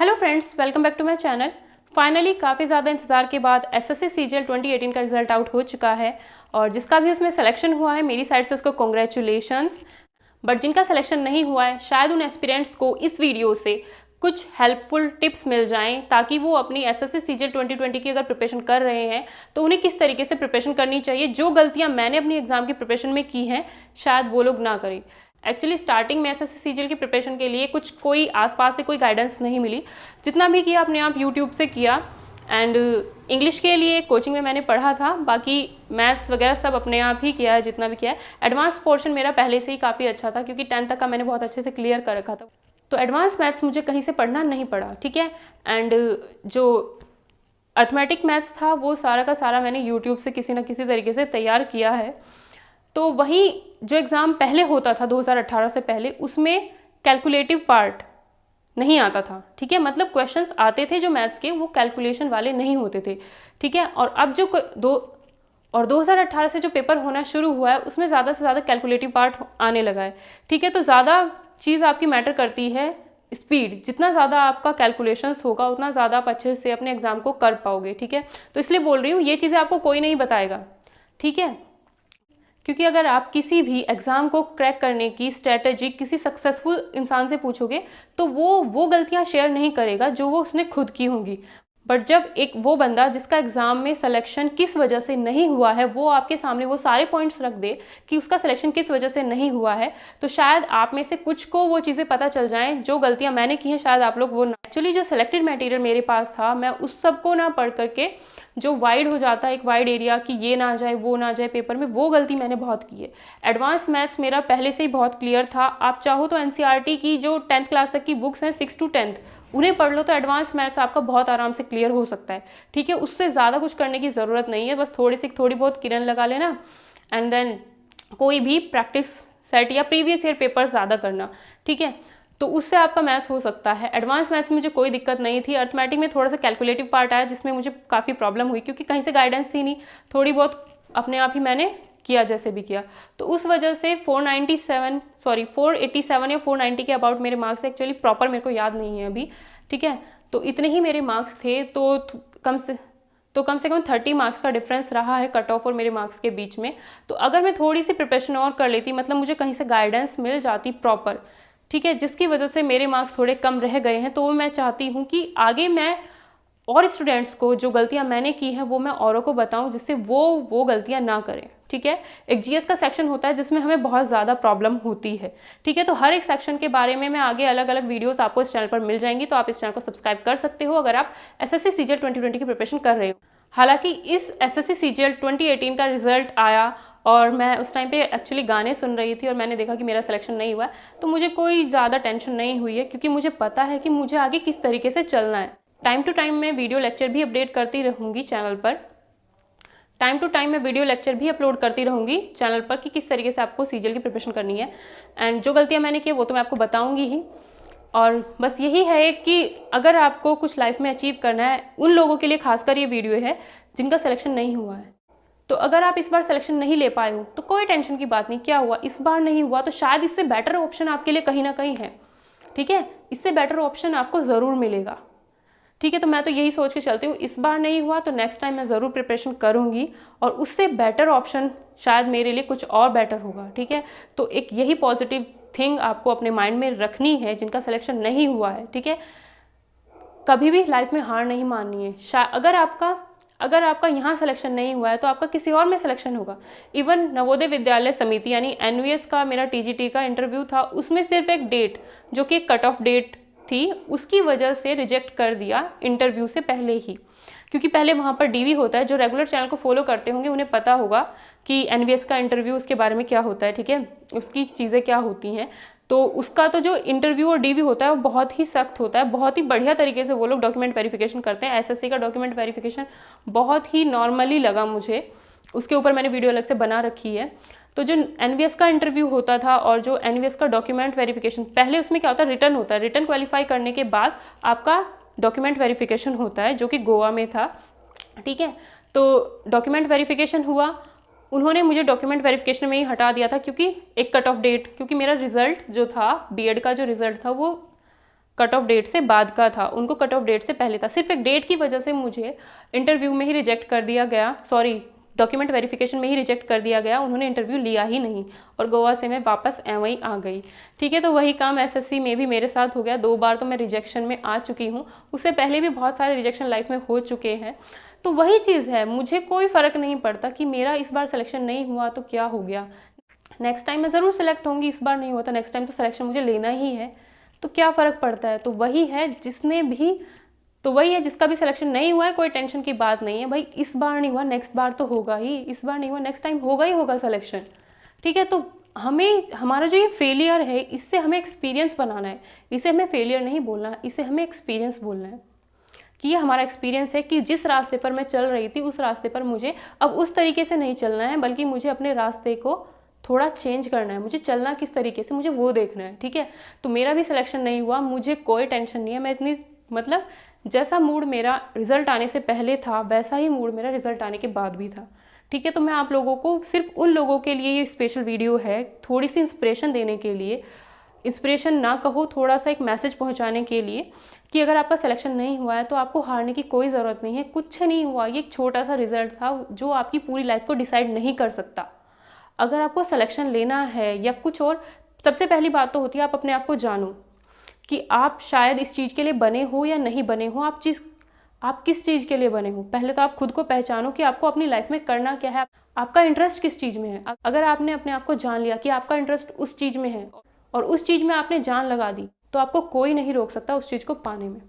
Hello friends, welcome back to my channel. Finally काफ़ी ज़्यादा इंतज़ार के बाद एसएससी सीजीएल 2018 का रिजल्ट आउट हो चुका है और जिसका भी उसमें सिलेक्शन हुआ है मेरी साइड से उसको कॉन्ग्रेचुलेशंस। बट जिनका सिलेक्शन नहीं हुआ है शायद उन एस्पिरेंट्स को इस वीडियो से कुछ हेल्पफुल टिप्स मिल जाएं ताकि वो अपनी एसएससी सीजीएल 2020 की अगर प्रिपरेशन कर रहे हैं तो उन्हें किस तरीके से प्रिपरेशन करनी चाहिए। जो गलतियां मैंने अपनी एग्जाम की प्रिपरेशन में की हैं शायद वो लोग ना करें। एक्चुअली स्टार्टिंग में एसएससी सीजीएल की प्रिपरेशन के लिए कोई आसपास से कोई गाइडेंस नहीं मिली। जितना भी किया अपने आप यूट्यूब से किया एंड इंग्लिश के लिए कोचिंग में मैंने पढ़ा था, बाकी मैथ्स वगैरह सब अपने आप ही किया है जितना भी किया है। एडवांस पोर्शन मेरा पहले से ही काफ़ी अच्छा था क्योंकि 10th तक का मैंने बहुत अच्छे से क्लियर कर रखा था, तो एडवांस मैथ्स मुझे कहीं से पढ़ना नहीं पड़ा। ठीक है, एंड जो अर्थमेटिक मैथ्स था वो सारा का सारा मैंने यूट्यूब से किसी न किसी तरीके से तैयार किया है। तो वहीं जो एग्ज़ाम पहले होता था 2018 से पहले, उसमें कैलकुलेटिव पार्ट नहीं आता था। ठीक है, मतलब क्वेश्चंस आते थे जो मैथ्स के, वो कैलकुलेशन वाले नहीं होते थे। ठीक है, और अब जो 2018 से जो पेपर होना शुरू हुआ है उसमें ज़्यादा से ज़्यादा कैलकुलेटिव पार्ट आने लगा है। ठीक है, तो ज़्यादा चीज़ आपकी मैटर करती है स्पीड। जितना ज़्यादा आपका कैलकुलेशंस होगा उतना ज़्यादा आप अच्छे से अपने एग्ज़ाम को कर पाओगे। ठीक है, तो इसलिए बोल रही हूँ ये चीज़ें आपको कोई नहीं बताएगा। ठीक है, क्योंकि अगर आप किसी भी एग्ज़ाम को क्रैक करने की स्ट्रेटजी किसी सक्सेसफुल इंसान से पूछोगे तो वो गलतियां शेयर नहीं करेगा जो वो उसने खुद की होंगी। बट जब एक वो बंदा जिसका एग्ज़ाम में सिलेक्शन किस वजह से नहीं हुआ है वो आपके सामने वो सारे पॉइंट्स रख दे कि उसका सिलेक्शन किस वजह से नहीं हुआ है, तो शायद आप में से कुछ को वो चीज़ें पता चल जाएं जो गलतियां मैंने की हैं, शायद आप लोग वो ना। एक्चुअली जो सिलेक्टेड मटेरियल मेरे पास था मैं उस सब को ना पढ़ करके जो वाइड हो जाता है एक वाइड एरिया कि ये ना जाए वो ना जाए पेपर में, वो गलती मैंने बहुत की है। एडवांस मैथ्स मेरा पहले से ही बहुत क्लियर था। आप चाहो तो एनसीईआरटी की जो 10th क्लास तक की बुक्स हैं 6 to 10th उन्हें पढ़ लो तो एडवांस मैथ्स आपका बहुत आराम से क्लियर हो सकता है। ठीक है, उससे ज़्यादा कुछ करने की ज़रूरत नहीं है, बस थोड़ी बहुत किरण लगा लेना एंड देन कोई भी प्रैक्टिस सेट या प्रीवियस ईयर पेपर ज़्यादा करना। ठीक है, तो उससे आपका मैथ्स हो सकता है। एडवांस मैथ्स में मुझे कोई दिक्कत नहीं थी। अर्थमेटिक में थोड़ा सा कैलकुलेटिव पार्ट आया जिसमें मुझे काफ़ी प्रॉब्लम हुई क्योंकि कहीं से गाइडेंस थी नहीं, थोड़ी बहुत अपने आप ही मैंने किया जैसे भी किया, तो उस वजह से 487 या 490 के अबाउट मेरे मार्क्स। एक्चुअली प्रॉपर मेरे को याद नहीं है अभी। ठीक है, तो इतने ही मेरे मार्क्स थे, तो कम से कम 30 मार्क्स का डिफरेंस रहा है कट ऑफ और मेरे मार्क्स के बीच में। तो अगर मैं थोड़ी सी प्रिपरेशन और कर लेती, मतलब मुझे कहीं से गाइडेंस मिल जाती प्रॉपर, ठीक है, जिसकी वजह से मेरे मार्क्स थोड़े कम रह गए हैं, तो मैं चाहती हूँ कि आगे मैं और स्टूडेंट्स को जो गलतियां मैंने की हैं वो मैं औरों को बताऊं जिससे वो गलतियां ना करें। ठीक है, एक जीएस का सेक्शन होता है जिसमें हमें बहुत ज़्यादा प्रॉब्लम होती है। ठीक है, तो हर एक सेक्शन के बारे में मैं आगे अलग अलग वीडियोस आपको इस चैनल पर मिल जाएंगी, तो आप इस चैनल को सब्सक्राइब कर सकते हो अगर आप एसएससी सीजीएल 2020 की प्रिपरेशन कर रहे हो। हालांकि इस एसएससी सीजीएल 2018 का रिजल्ट आया और मैं उस टाइम पे एक्चुअली गाने सुन रही थी और मैंने देखा कि मेरा सिलेक्शन नहीं हुआ, तो मुझे कोई ज़्यादा टेंशन नहीं हुई है क्योंकि मुझे पता है कि मुझे आगे किस तरीके से चलना है। टाइम टू टाइम मैं वीडियो लेक्चर भी अपडेट करती रहूँगी चैनल पर। टाइम टू टाइम मैं वीडियो लेक्चर भी अपलोड करती रहूँगी चैनल पर कि किस तरीके से आपको सीजीएल की प्रिपरेशन करनी है। एंड जो गलतियाँ मैंने की वो तो मैं आपको बताऊँगी ही। और बस यही है कि अगर आपको कुछ लाइफ में अचीव करना है, उन लोगों के लिए खासकर ये वीडियो है जिनका सिलेक्शन नहीं हुआ है। तो अगर आप इस बार सिलेक्शन नहीं ले पाए हो तो कोई टेंशन की बात नहीं। क्या हुआ, इस बार नहीं हुआ तो शायद इससे बेटर ऑप्शन आपके लिए कहीं ना कहीं है। ठीक है, इससे बेटर ऑप्शन आपको ज़रूर मिलेगा। ठीक है, तो मैं तो यही सोच के चलती हूँ, इस बार नहीं हुआ तो नेक्स्ट टाइम मैं ज़रूर प्रिपरेशन करूँगी और उससे बेटर ऑप्शन शायद मेरे लिए कुछ और बेटर होगा। ठीक है, तो एक यही पॉजिटिव थिंग आपको अपने माइंड में रखनी है जिनका सिलेक्शन नहीं हुआ है। ठीक है, कभी भी लाइफ में हार नहीं माननी है। अगर आपका यहाँ सिलेक्शन नहीं हुआ है तो आपका किसी और में सिलेक्शन होगा। इवन नवोदय विद्यालय समिति यानी एनवीएस का मेरा टीजीटी का इंटरव्यू था, उसमें सिर्फ एक डेट जो कि कट ऑफ डेट थी उसकी वजह से रिजेक्ट कर दिया इंटरव्यू से पहले ही, क्योंकि पहले वहाँ पर डीवी होता है। जो रेगुलर चैनल को फॉलो करते होंगे उन्हें पता होगा कि एनवीएस का इंटरव्यू उसके बारे में क्या होता है। ठीक है, उसकी चीज़ें क्या होती हैं, तो उसका तो जो इंटरव्यू और डीवी होता है वो बहुत ही सख्त होता है, बहुत ही बढ़िया तरीके से वो लोग डॉक्यूमेंट वेरिफिकेशन करते हैं। एसएससी का डॉक्यूमेंट वेरिफिकेशन बहुत ही नॉर्मली लगा मुझे, उसके ऊपर मैंने वीडियो अलग से बना रखी है। तो जो एनवीएस का इंटरव्यू होता था और जो एनवीएस का डॉक्यूमेंट वेरिफिकेशन, पहले उसमें क्या होता है, रिटर्न होता है। रिटर्न क्वालिफाई करने के बाद आपका डॉक्यूमेंट वेरिफिकेशन होता है जो कि गोवा में था। ठीक है, तो डॉक्यूमेंट वेरिफिकेशन हुआ, उन्होंने मुझे डॉक्यूमेंट वेरिफिकेशन में ही हटा दिया था क्योंकि एक कट ऑफ डेट, क्योंकि मेरा रिजल्ट जो था बीएड का जो रिजल्ट था वो कट ऑफ डेट से बाद का था, उनको कट ऑफ डेट से पहले था। सिर्फ एक डेट की वजह से मुझे इंटरव्यू में ही रिजेक्ट कर दिया गया, सॉरी डॉक्यूमेंट वेरिफिकेशन में ही रिजेक्ट कर दिया गया, उन्होंने इंटरव्यू लिया ही नहीं और गोवा से मैं वापस वहीं आ गई। ठीक है, तो वही काम एसएससी में भी मेरे साथ हो गया। 2 बार तो मैं रिजेक्शन में आ चुकी हूँ, उससे पहले भी बहुत सारे रिजेक्शन लाइफ में हो चुके हैं। तो वही चीज़ है, मुझे कोई फ़र्क नहीं पड़ता कि मेरा इस बार सिलेक्शन नहीं हुआ तो क्या हो गया, नेक्स्ट टाइम मैं ज़रूर सेलेक्ट होंगी। इस बार नहीं हुआ तो नेक्स्ट टाइम तो सिलेक्शन मुझे लेना ही है, तो क्या फ़र्क पड़ता है। तो वही है जिसका भी सिलेक्शन नहीं हुआ है, कोई टेंशन की बात नहीं है भाई। इस बार नहीं हुआ नेक्स्ट बार तो होगा ही, इस बार नहीं हुआ नेक्स्ट टाइम होगा ही होगा सिलेक्शन। ठीक है, तो हमारा जो ये फेलियर है, इससे हमें एक्सपीरियंस बनाना है। इसे हमें फेलियर नहीं बोलना है, इसे हमें एक्सपीरियंस बोलना है कि ये हमारा एक्सपीरियंस है कि जिस रास्ते पर मैं चल रही थी उस रास्ते पर मुझे अब उस तरीके से नहीं चलना है, बल्कि मुझे अपने रास्ते को थोड़ा चेंज करना है। मुझे चलना किस तरीके से, मुझे वो देखना है। ठीक है, तो मेरा भी सिलेक्शन नहीं हुआ, मुझे कोई टेंशन नहीं है। मैं इतनी जैसा मूड मेरा रिजल्ट आने से पहले था वैसा ही मूड मेरा रिजल्ट आने के बाद भी था। ठीक है, तो मैं आप लोगों को, सिर्फ उन लोगों के लिए ये स्पेशल वीडियो है, थोड़ी सी इंस्पिरेशन देने के लिए, इंस्पिरेशन ना कहो, थोड़ा सा एक मैसेज पहुंचाने के लिए कि अगर आपका सिलेक्शन नहीं हुआ है तो आपको हारने की कोई ज़रूरत नहीं है। कुछ नहीं हुआ, ये एक छोटा सा रिजल्ट था जो आपकी पूरी लाइफ को डिसाइड नहीं कर सकता। अगर आपको सिलेक्शन लेना है या कुछ और, सबसे पहली बात तो होती है आप अपने आप को जानो कि आप शायद इस चीज़ के लिए बने हो या नहीं बने हो। आप किस चीज़ के लिए बने हो, पहले तो आप खुद को पहचानो कि आपको अपनी लाइफ में करना क्या है, आपका इंटरेस्ट किस चीज़ में है। अगर आपने अपने आप को जान लिया कि आपका इंटरेस्ट उस चीज़ में है और उस चीज़ में आपने जान लगा दी, तो आपको कोई नहीं रोक सकता उस चीज़ को पाने में।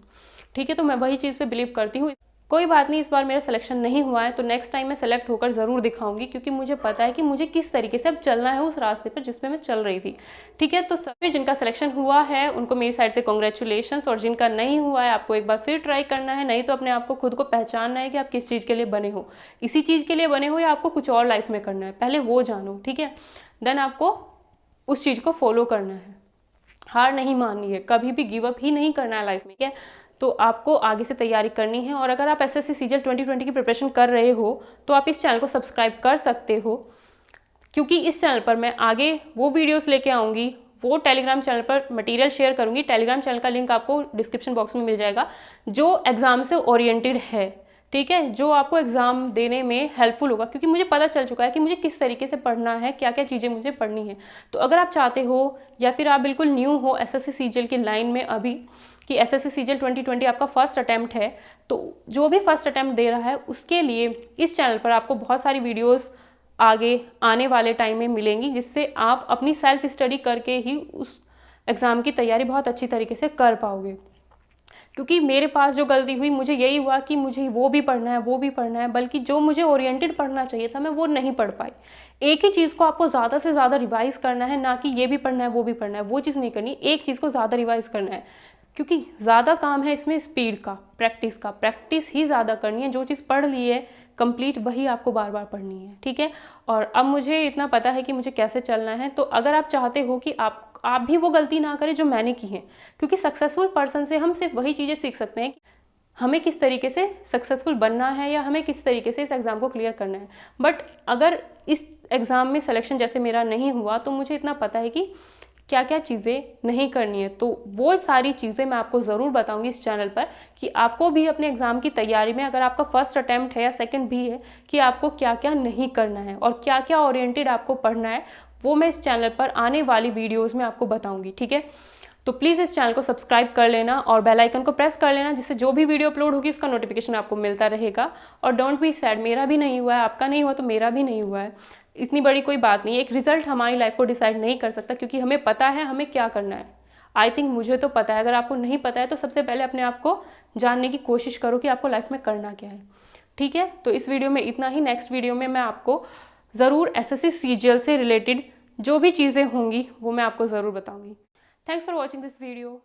ठीक है, तो मैं वही चीज़ पे बिलीव करती हूँ। कोई बात नहीं, इस बार मेरा सिलेक्शन नहीं हुआ है तो नेक्स्ट टाइम मैं सेलेक्ट होकर ज़रूर दिखाऊंगी, क्योंकि मुझे पता है कि मुझे किस तरीके से अब चलना है उस रास्ते पर जिसमें मैं चल रही थी। ठीक है, तो फिर जिनका सिलेक्शन हुआ है उनको मेरी साइड से कॉन्ग्रेचुलेशंस, और जिनका नहीं हुआ है आपको एक बार फिर ट्राई करना है। नहीं तो अपने आप को खुद को पहचानना है कि आप किस चीज़ के लिए बने हो, इसी चीज़ के लिए बने हो या आपको कुछ और लाइफ में करना है, पहले वो जानो। ठीक है, देन आपको उस चीज़ को फॉलो करना है। हार नहीं माननी है, कभी भी गिव अप ही नहीं करना है लाइफ में। क्या, तो आपको आगे से तैयारी करनी है। और अगर आप एसएससी सीजीएल 2020 की प्रिपरेशन कर रहे हो तो आप इस चैनल को सब्सक्राइब कर सकते हो, क्योंकि इस चैनल पर मैं आगे वो वीडियोस लेके आऊँगी, वो टेलीग्राम चैनल पर मटेरियल शेयर करूँगी। टेलीग्राम चैनल का लिंक आपको डिस्क्रिप्शन बॉक्स में मिल जाएगा, जो एग्ज़ाम से ओरिएंटेड है। ठीक है, जो आपको एग्ज़ाम देने में हेल्पफुल होगा, क्योंकि मुझे पता चल चुका है कि मुझे किस तरीके से पढ़ना है, क्या क्या चीज़ें मुझे पढ़नी है। तो अगर आप चाहते हो या फिर आप बिल्कुल न्यू हो एसएससी सीजीएल की लाइन में अभी, कि एसएससी सीजीएल 2020 आपका फर्स्ट अटैम्प्ट है, तो जो भी फर्स्ट अटैम्प्ट दे रहा है उसके लिए इस चैनल पर आपको बहुत सारी वीडियोस आगे आने वाले टाइम में मिलेंगी, जिससे आप अपनी सेल्फ स्टडी करके ही उस एग्ज़ाम की तैयारी बहुत अच्छी तरीके से कर पाओगे। क्योंकि मेरे पास जो गलती हुई, मुझे यही हुआ कि मुझे वो भी पढ़ना है वो भी पढ़ना है, बल्कि जो मुझे ओरिएंटेड पढ़ना चाहिए था मैं वो नहीं पढ़ पाई। एक ही चीज़ को आपको ज़्यादा से ज़्यादा रिवाइज़ करना है, ना कि ये भी पढ़ना है वो भी पढ़ना है, वो चीज़ नहीं करनी। एक चीज़ को ज़्यादा रिवाइज़ करना है, क्योंकि ज़्यादा काम है इसमें स्पीड का, प्रैक्टिस ही ज़्यादा करनी है। जो चीज़ पढ़ ली है कंप्लीट, वही आपको बार बार पढ़नी है। ठीक है, और अब मुझे इतना पता है कि मुझे कैसे चलना है। तो अगर आप चाहते हो कि आप भी वो गलती ना करें जो मैंने की है, क्योंकि सक्सेसफुल पर्सन से हम सिर्फ वही चीज़ें सीख सकते हैं कि हमें किस तरीके से सक्सेसफुल बनना है या हमें किस तरीके से इस एग्ज़ाम को क्लियर करना है। बट अगर इस एग्ज़ाम में सिलेक्शन जैसे मेरा नहीं हुआ, तो मुझे इतना पता है कि क्या क्या चीज़ें नहीं करनी है। तो वो सारी चीज़ें मैं आपको ज़रूर बताऊंगी इस चैनल पर, कि आपको भी अपने एग्ज़ाम की तैयारी में, अगर आपका फर्स्ट अटैम्प्ट है या सेकंड भी है, कि आपको क्या क्या नहीं करना है और क्या क्या ओरिएंटेड आपको पढ़ना है, वो मैं इस चैनल पर आने वाली वीडियोज़ में आपको बताऊँगी। ठीक है, तो प्लीज़ इस चैनल को सब्सक्राइब कर लेना और बेल आइकन को प्रेस कर लेना, जिससे जो भी वीडियो अपलोड होगी उसका नोटिफिकेशन आपको मिलता रहेगा। और डोंट बी सैड, मेरा भी नहीं हुआ है, आपका नहीं हुआ तो मेरा भी नहीं हुआ है, इतनी बड़ी कोई बात नहीं है। एक रिजल्ट हमारी लाइफ को डिसाइड नहीं कर सकता, क्योंकि हमें पता है हमें क्या करना है। आई थिंक मुझे तो पता है, अगर आपको नहीं पता है तो सबसे पहले अपने आप को जानने की कोशिश करो कि आपको लाइफ में करना क्या है। ठीक है, तो इस वीडियो में इतना ही। नेक्स्ट वीडियो में मैं आपको ज़रूर एसएससी सीजीएल से रिलेटेड जो भी चीज़ें होंगी वो मैं आपको ज़रूर बताऊँगी। Thanks for watching this video.